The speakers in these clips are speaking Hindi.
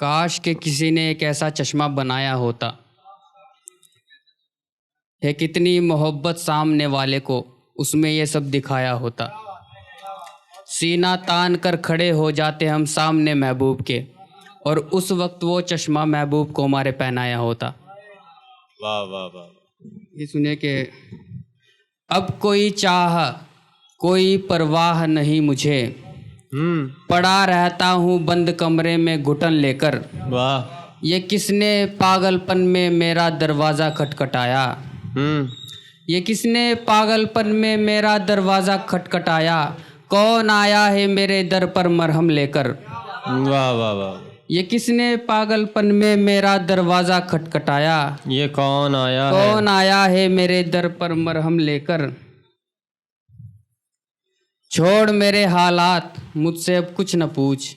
काश के किसी ने एक ऐसा चश्मा बनाया होता है, कितनी मोहब्बत सामने वाले को उसमें ये सब दिखाया होता। सीना तान कर खड़े हो जाते हम सामने महबूब के, और उस वक्त वो चश्मा महबूब को हमारे पहनाया होता। वाह वाह वाह। ये सुनिए कि अब कोई चाह कोई परवाह नहीं मुझे, पड़ा रहता हूँ बंद कमरे में घुटन लेकर। वाह। ये किसने पागलपन में मेरा दरवाज़ा खटखटाया, ये किसने पागलपन में मेरा दरवाज़ा खटखटाया। कौन आया है मेरे दर पर मरहम लेकर। वाह वाह वाह। ये किसने पागलपन में मेरा दरवाज़ा खटखटाया। ये कौन आया है? कौन आया है मेरे दर पर मरहम लेकर। छोड़ मेरे हालात मुझसे अब कुछ न पूछ,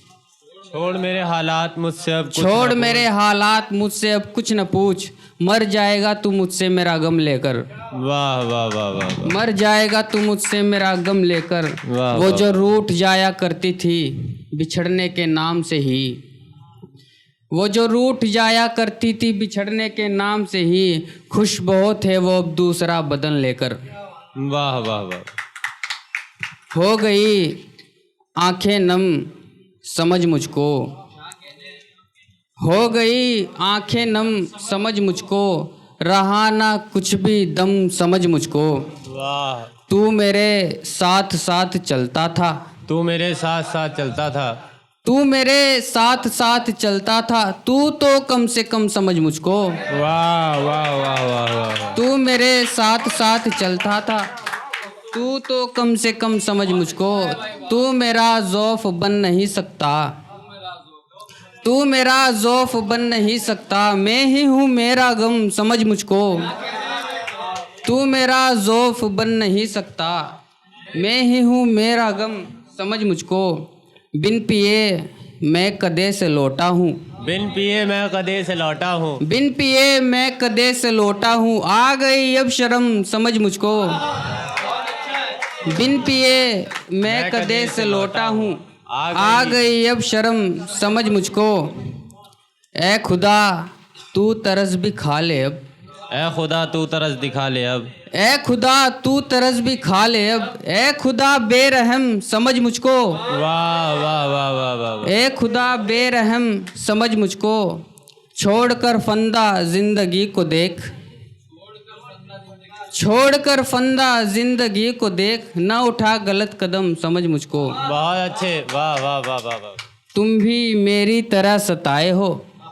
छोड़ मेरे हालात मुझसे अब कुछ छोड़ न पूछ। मेरे हालात मुझसे अब कुछ न पूछ। मर जाएगा तू मुझसे मेरा गम लेकर। वाह वाह वाह वाह वाह। मर जाएगा तू मुझसे मेरा गम लेकर। वाह, वो वाह। जो रूठ जाया करती थी बिछड़ने के नाम से ही, वो जो रूठ जाया करती थी बिछड़ने के नाम से ही। खुश बहुत है वो अब दूसरा बदन लेकर। वाह वाह वाह। हो गई आंखें नम समझ मुझको, हो गई आंखें नम समझ मुझको। रहा ना कुछ भी दम समझ मुझको। वाह। तू मेरे साथ साथ चलता था, तू मेरे साथ साथ चलता था, तू मेरे साथ साथ चलता था। तू तो कम से कम समझ मुझको। वाह वाह वाह वाह वाह। तू मेरे साथ साथ चलता था, तू तो कम से कम समझ मुझको। तू मेरा ज़ौफ़ बन नहीं सकता, तू मेरा ज़ौफ़ बन नहीं सकता। मैं ही हूँ मेरा गम समझ मुझको। तू मेरा ज़ौफ़ बन नहीं सकता, मैं ही हूँ मेरा गम समझ मुझको। बिन पिए मैं कदे से लौटा हूँ, बिन पिए मैं कदे से लौटा हूँ। बिन पिए मैं कदे से लौटा हूँ। आ गई अब शर्म समझ मुझको। बिन पिए मैं कदे से लौटा हूँ। आ गई अब शर्म समझ मुझको। ए खुदा तू तरस भी खा ले अब, ए खुदा तू तरस दिखा ले अब। ए खुदा तू तरस भी खा ले अब। ए खुदा बेरहम समझ मुझको। वाह वाह वाह वाह वाह। ए खुदा बेरहम समझ मुझको। छोड़कर फंदा जिंदगी को देख, छोड़कर फंदा जिंदगी को देख। न उठा गलत कदम समझ मुझको। बहुत अच्छे। वाह वाह वाह वाह वाह। तुम भी मेरी तरह सताए हो,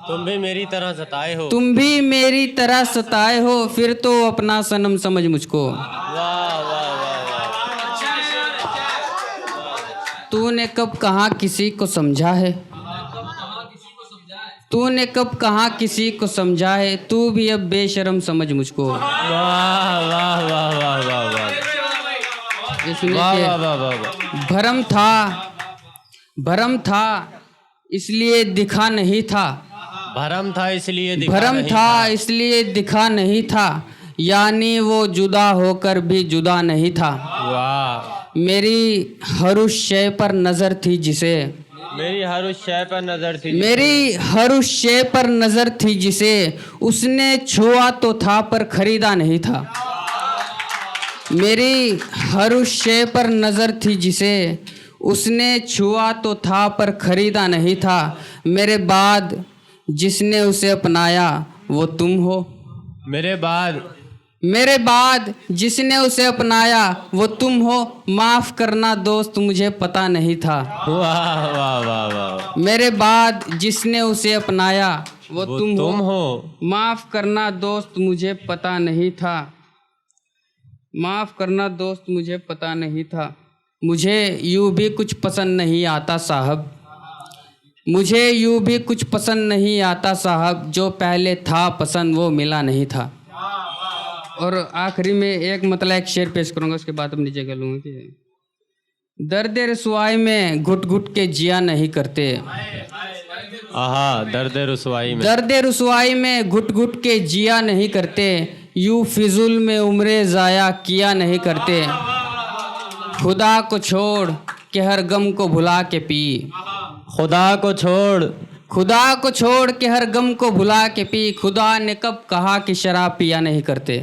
तुम भी मेरी तरह सताए हो। तुम भी मेरी तरह सताए हो। फिर तो अपना सनम समझ मुझको। वाह वाह वाह वाह। तूने कब कहाँ किसी को समझा है, तूने कब कहाँ किसी को समझा है। तू भी अब बेशर्म समझ मुझको। वाह वाह वाह वाह वाह वाह। ये सुनिए वाह कि वाह वाह वाह वाह। भरम था, भरम था इसलिए दिखा नहीं था। भरम था इसलिए दिखा भरम नहीं था इसलिए दिखा नहीं था। यानी वो जुदा होकर भी जुदा नहीं था। वाह। मेरी हर उस शय पर नज़र थी जिसे, मेरी हर उस शय पर नजर थी, मेरी हर उस शय पर नज़र थी जिसे उसने छुआ तो था पर खरीदा नहीं था। मेरी हर उस शय पर नज़र थी जिसे उसने छुआ तो था पर खरीदा नहीं था। मेरे बाद जिसने उसे अपनाया वो तुम हो, मेरे बाद, मेरे बाद जिसने उसे अपनाया वो तुम हो। माफ़ करना दोस्त मुझे पता नहीं था। वाह वाह वाह वाह। मेरे बाद जिसने उसे अपनाया वो तुम हो। माफ़ करना दोस्त मुझे पता नहीं था। माफ़ करना दोस्त मुझे पता नहीं था। मुझे यूँ भी कुछ पसंद नहीं आता साहब, मुझे यूँ भी कुछ पसंद नहीं आता साहब। जो पहले था पसंद वो मिला नहीं था। और आखिरी में एक मतलब एक शेर पेश करूँगा, उसके बाद अपनी जगह लूँगा कि दर्द रसवाई में घुट घुट के जिया नहीं करते। आहा, दर्द रुसवाई में, दर्द रसवाई में घुट घुट के जिया नहीं करते। यूँ फिजुल में उम्रें ज़ाया किया नहीं करते। खुदा को छोड़ के हर गम को भुला के पी, खुदा को छोड़ खुदा को छोड़ के हर गम को भुला के पी, खुदा ने कब कहा कि शराब पिया नहीं करते।